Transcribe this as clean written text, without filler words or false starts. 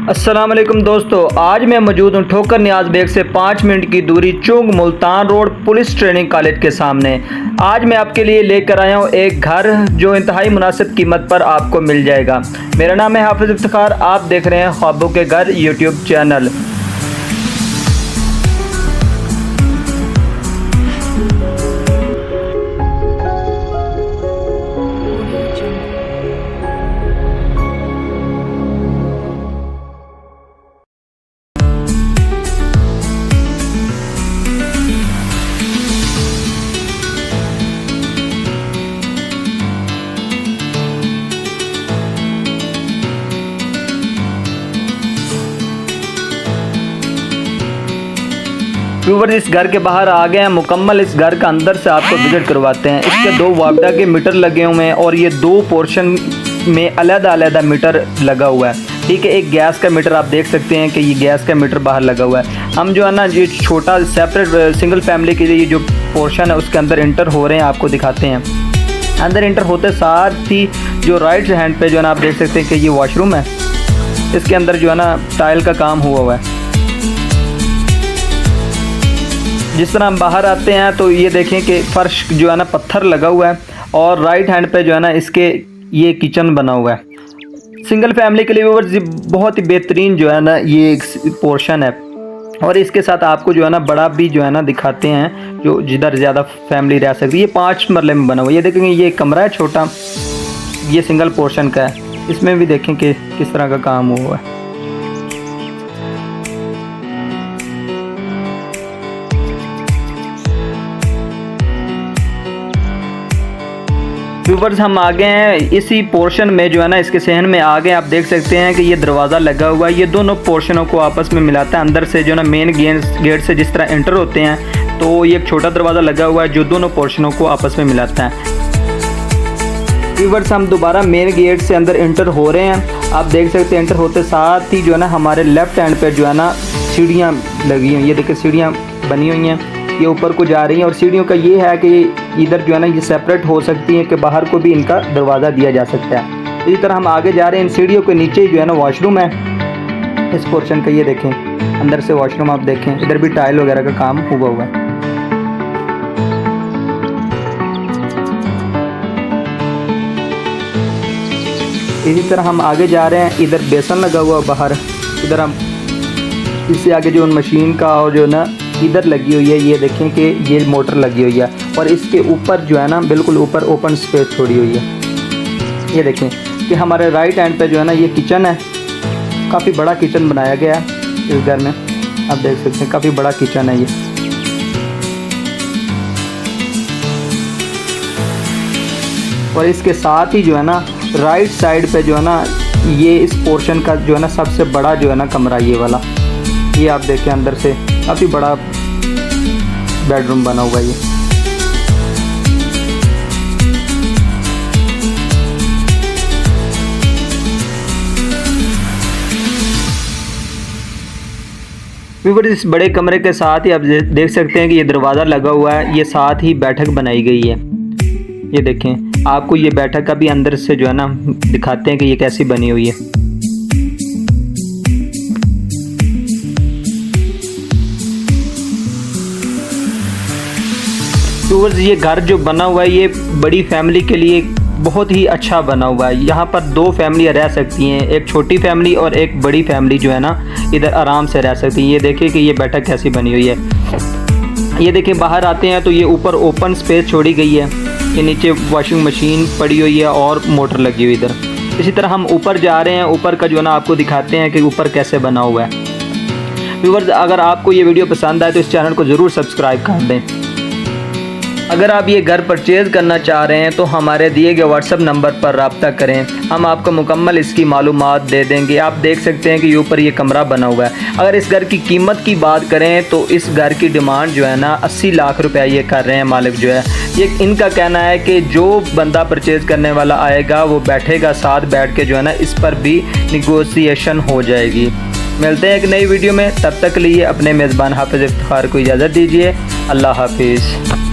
अस्सलाम वालेकुम दोस्तों, आज मैं मौजूद हूँ ठोकर नियाज बेग से 5 मिनट की दूरी Chung Multan road police training college के सामने। आज मैं आपके लिए लेकर आया हूँ एक घर जो इंतहाई मुनासिब कीमत पर आपको मिल जाएगा। मेरा नाम है हाफिज इफ्तिखार, आप देख रहे हैं ख्वाबों के घर यूट्यूब चैनल। व्यूअर्स, इस घर के बाहर आ गए हैं, मुकम्मल इस घर का अंदर से आपको विजिट करवाते हैं। इसके 2 वापडा के मीटर लगे हुए हैं और ये 2 पोर्शन में अलग-अलग मीटर लगा हुआ है। ठीक है, एक गैस का मीटर आप देख सकते हैं कि ये गैस का मीटर बाहर लगा हुआ है। हम जो है ना ये छोटा सेपरेट सिंगल फैमिली के लिए जो पोर्शन है उसके अंदर इंटर हो रहे हैं, आपको दिखाते हैं। अंदर इंटर होते साथ ही जो राइट हैंड पे जो है ना आप देख सकते हैं कि ये वॉशरूम है। इसके अंदर जो है ना टाइल का काम हुआ है। जिस तरह हम बाहर आते हैं तो ये देखें कि फर्श जो है ना पत्थर लगा हुआ है और राइट हैंड पे जो है ना इसके ये किचन बना हुआ है। सिंगल फैमिली के लिए व्यूअर्स बहुत ही बेहतरीन जो है ना ये एक पोर्शन है। और इसके साथ आपको जो है ना बड़ा भी जो है ना दिखाते हैं जो जिधर ज़्यादा फैमिली रह सकती है। ये 5 मरले में बना हुआ है। ये देखेंगे ये कमरा है छोटा, ये सिंगल पोर्शन का है। इसमें भी देखें कि किस तरह का काम हुआ है। व्यूअर्स, हम आ गए हैं इसी पोर्शन में जो है ना इसके सहन में आ गए। आप देख सकते हैं कि ये दरवाज़ा लगा हुआ है, ये दोनों पोर्शनों को आपस में मिलाता है। अंदर से जो ना मेन गेट से जिस तरह एंटर होते हैं तो ये एक छोटा दरवाज़ा लगा हुआ है जो दोनों पोर्शनों को आपस में मिलाता है। व्यूअर्स, हम दोबारा मेन गेट से अंदर एंटर हो रहे हैं। आप देख सकते हैं एंटर होते साथ ही जो है ना हमारे लेफ्ट हैंड पर जो है ना सीढ़ियाँ लगी हुई हैं। ये देखिए सीढ़ियाँ बनी हुई हैं, ये ऊपर को जा रही हैं। और सीढ़ियों का ये है कि इधर जो है ना ये सेपरेट हो सकती हैं कि बाहर को भी इनका दरवाज़ा दिया जा सकता है। इसी तरह हम आगे जा रहे हैं। इन सीढ़ियों के नीचे जो है ना वॉशरूम है इस पोर्शन का। ये देखें अंदर से वॉशरूम आप देखें, इधर भी टाइल वगैरह का काम हुआ है। इसी तरह हम आगे जा रहे हैं, इधर बेसन लगा हुआ बाहर। इधर हम इससे आगे जो मशीन का और जो ना इधर लगी हुई है, ये देखें कि ये मोटर लगी हुई है। और इसके ऊपर जो है ना बिल्कुल ऊपर ओपन स्पेस छोड़ी हुई है। ये देखें कि हमारे राइट हैंड पे जो है ना ये किचन है। काफ़ी बड़ा किचन बनाया गया है इस घर में, आप देख सकते हैं काफ़ी बड़ा किचन है ये। और इसके साथ ही जो है ना राइट साइड पे जो है ना ये इस पोर्शन का जो है ना सबसे बड़ा जो है ना कमरा ये वाला, ये आप देखें अंदर से काफ़ी बड़ा बेडरूम बना हुआ है ये। व्यूअर्स, इस बड़े कमरे के साथ ही आप देख सकते हैं कि ये दरवाज़ा लगा हुआ है। ये साथ ही बैठक बनाई गई है। ये देखें, आपको ये बैठक का भी अंदर से जो है ना दिखाते हैं कि ये कैसी बनी हुई है। व्यूअर्स, ये घर जो बना हुआ है ये बड़ी फैमिली के लिए बहुत ही अच्छा बना हुआ है। यहाँ पर 2 फैमिलियाँ रह सकती हैं, एक छोटी फैमिली और एक बड़ी फैमिली जो है ना इधर आराम से रह सकती है। ये देखिए कि ये बैठक कैसी बनी हुई है। ये देखिए बाहर आते हैं तो ये ऊपर ओपन स्पेस छोड़ी गई है। ये नीचे वॉशिंग मशीन पड़ी हुई है और मोटर लगी हुई इधर। इसी तरह हम ऊपर जा रहे हैं, ऊपर का जो है ना आपको दिखाते हैं कि ऊपर कैसे बना हुआ है। व्यूअर्स, अगर आपको ये वीडियो पसंद आए तो इस चैनल को ज़रूर सब्सक्राइब कर दें। अगर आप ये घर परचेज़ करना चाह रहे हैं तो हमारे दिए गए व्हाट्सएप नंबर पर रब्ता करें, हम आपको मुकम्मल इसकी मालूमात दे देंगे। आप देख सकते हैं कि ऊपर ये कमरा बना हुआ है। अगर इस घर की कीमत की बात करें तो इस घर की डिमांड जो है ना 80 लाख रुपया ये कर रहे हैं मालिक जो है। ये इनका कहना है कि जो बंदा परचेज़ करने वाला आएगा वो बैठेगा, साथ बैठ के जो है ना इस पर भी निगोसिएशन हो जाएगी। मिलते हैं एक नई वीडियो में, तब तक के लिए अपने मेज़बान हाफिज इफ्तिखार को इजाज़त दीजिए। अल्लाह हाफिज़।